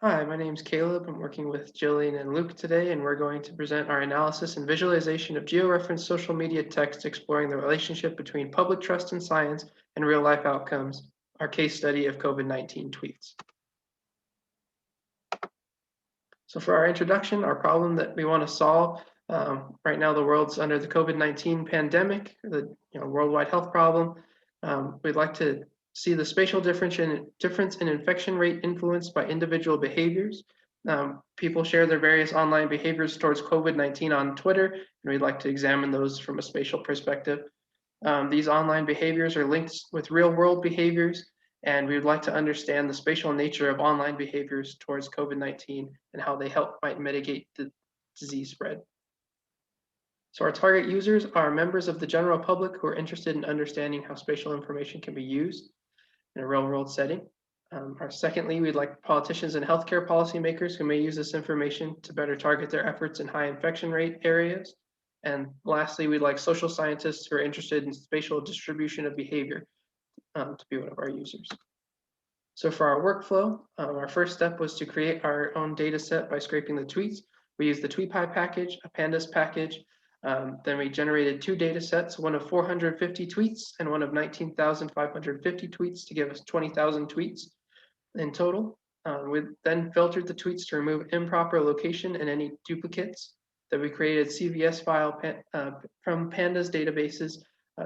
Hi, my name's Caleb. I'm working with Jillian and Luke today, and we're going to present our analysis and visualization of georeferenced social media text exploring the relationship between public trust in science and real-life outcomes, our case study of COVID-19 tweets. So for our introduction, our problem that we want to solve, right now the world's under the COVID-19 pandemic, the worldwide health problem. We'd like to see the spatial difference in infection rate influenced by individual behaviors. People share their various online behaviors towards COVID-19 on Twitter, and we'd like to examine those from a spatial perspective. These online behaviors are linked with real-world behaviors, and we would like to understand the spatial nature of online behaviors towards COVID-19 and how they might mitigate the disease spread. So our target users are members of the general public who are interested in understanding how spatial information can be used in a real-world setting. Secondly, we'd like politicians and healthcare policymakers who may use this information to better target their efforts in high infection rate areas. And lastly, we'd like social scientists who are interested in spatial distribution of behavior to be one of our users. So for our workflow, our first step was to create our own data set by scraping the tweets. We used the TweetPy package, a pandas package. Then we generated two data sets, one of 450 tweets and one of 19,550 tweets to give us 20,000 tweets in total. We then filtered the tweets to remove improper location and any duplicates. Then we created CVS file from pandas databases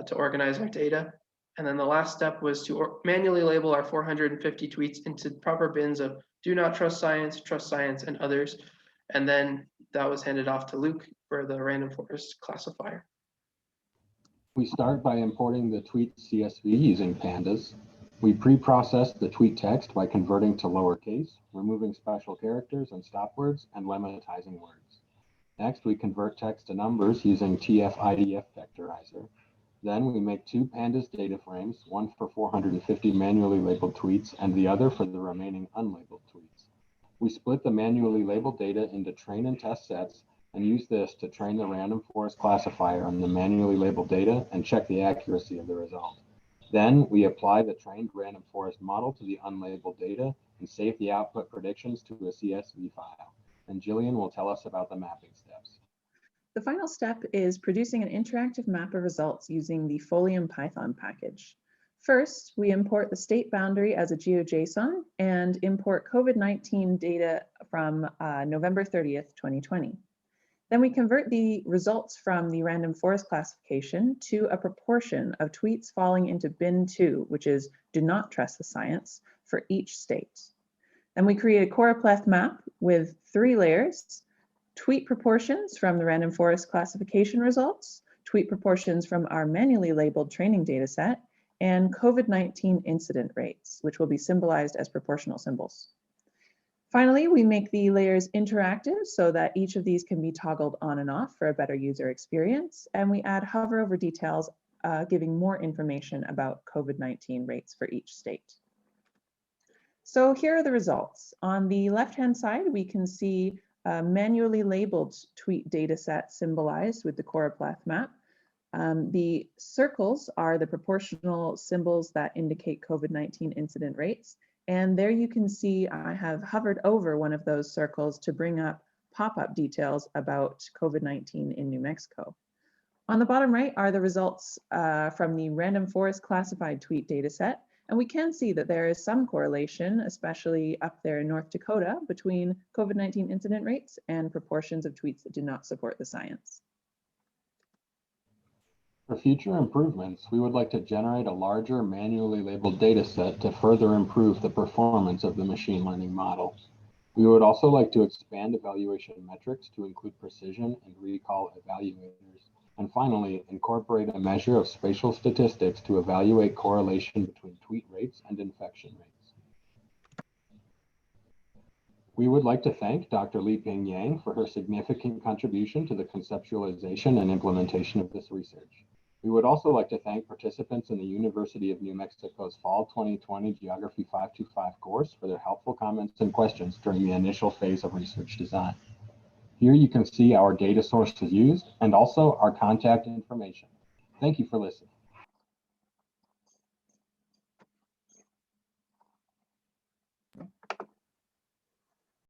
to organize our data. And then the last step was to manually label our 450 tweets into proper bins of do not trust science, and others. And then that was handed off to Luke for the random forest classifier. We start by importing the tweet CSV using pandas. We pre-process the tweet text by converting to lowercase, removing special characters and stop words, and lemmatizing words. Next, we convert text to numbers using TF-IDF vectorizer. Then we make two pandas data frames, one for 450 manually labeled tweets and the other for the remaining unlabeled tweets. We split the manually labeled data into train and test sets and use this to train the random forest classifier on the manually labeled data and check the accuracy of the result. Then we apply the trained random forest model to the unlabeled data and save the output predictions to a CSV file. And Jillian will tell us about the mapping steps. The final step is producing an interactive map of results using the Folium Python package. First, we import the state boundary as a GeoJSON and import COVID-19 data from November 30th, 2020. Then we convert the results from the random forest classification to a proportion of tweets falling into bin 2, which is do not trust the science, for each state. Then we create a choropleth map with 3 layers: tweet proportions from the random forest classification results, tweet proportions from our manually labeled training data set, and COVID-19 incident rates, which will be symbolized as proportional symbols. Finally, we make the layers interactive so that each of these can be toggled on and off for a better user experience, and we add hover over details, giving more information about COVID-19 rates for each state. So here are the results. On the left-hand side, we can see manually labeled tweet data set symbolized with the choropleth map. The circles are the proportional symbols that indicate COVID-19 incident rates. And there you can see I have hovered over one of those circles to bring up pop-up details about COVID-19 in New Mexico. On the bottom right are the results from the random forest classified tweet data set. And we can see that there is some correlation, especially up there in North Dakota, between COVID-19 incident rates and proportions of tweets that do not support the science. For future improvements, we would like to generate a larger manually labeled data set to further improve the performance of the machine learning model. We would also like to expand evaluation metrics to include precision and recall evaluators. And finally, incorporate a measure of spatial statistics to evaluate correlation between tweet rates and infection rates. We would like to thank Dr. Liping Yang for her significant contribution to the conceptualization and implementation of this research. We would also like to thank participants in the University of New Mexico's Fall 2020 Geography 525 course for their helpful comments and questions during the initial phase of research design. Here you can see our data sources used and also our contact information. Thank you for listening.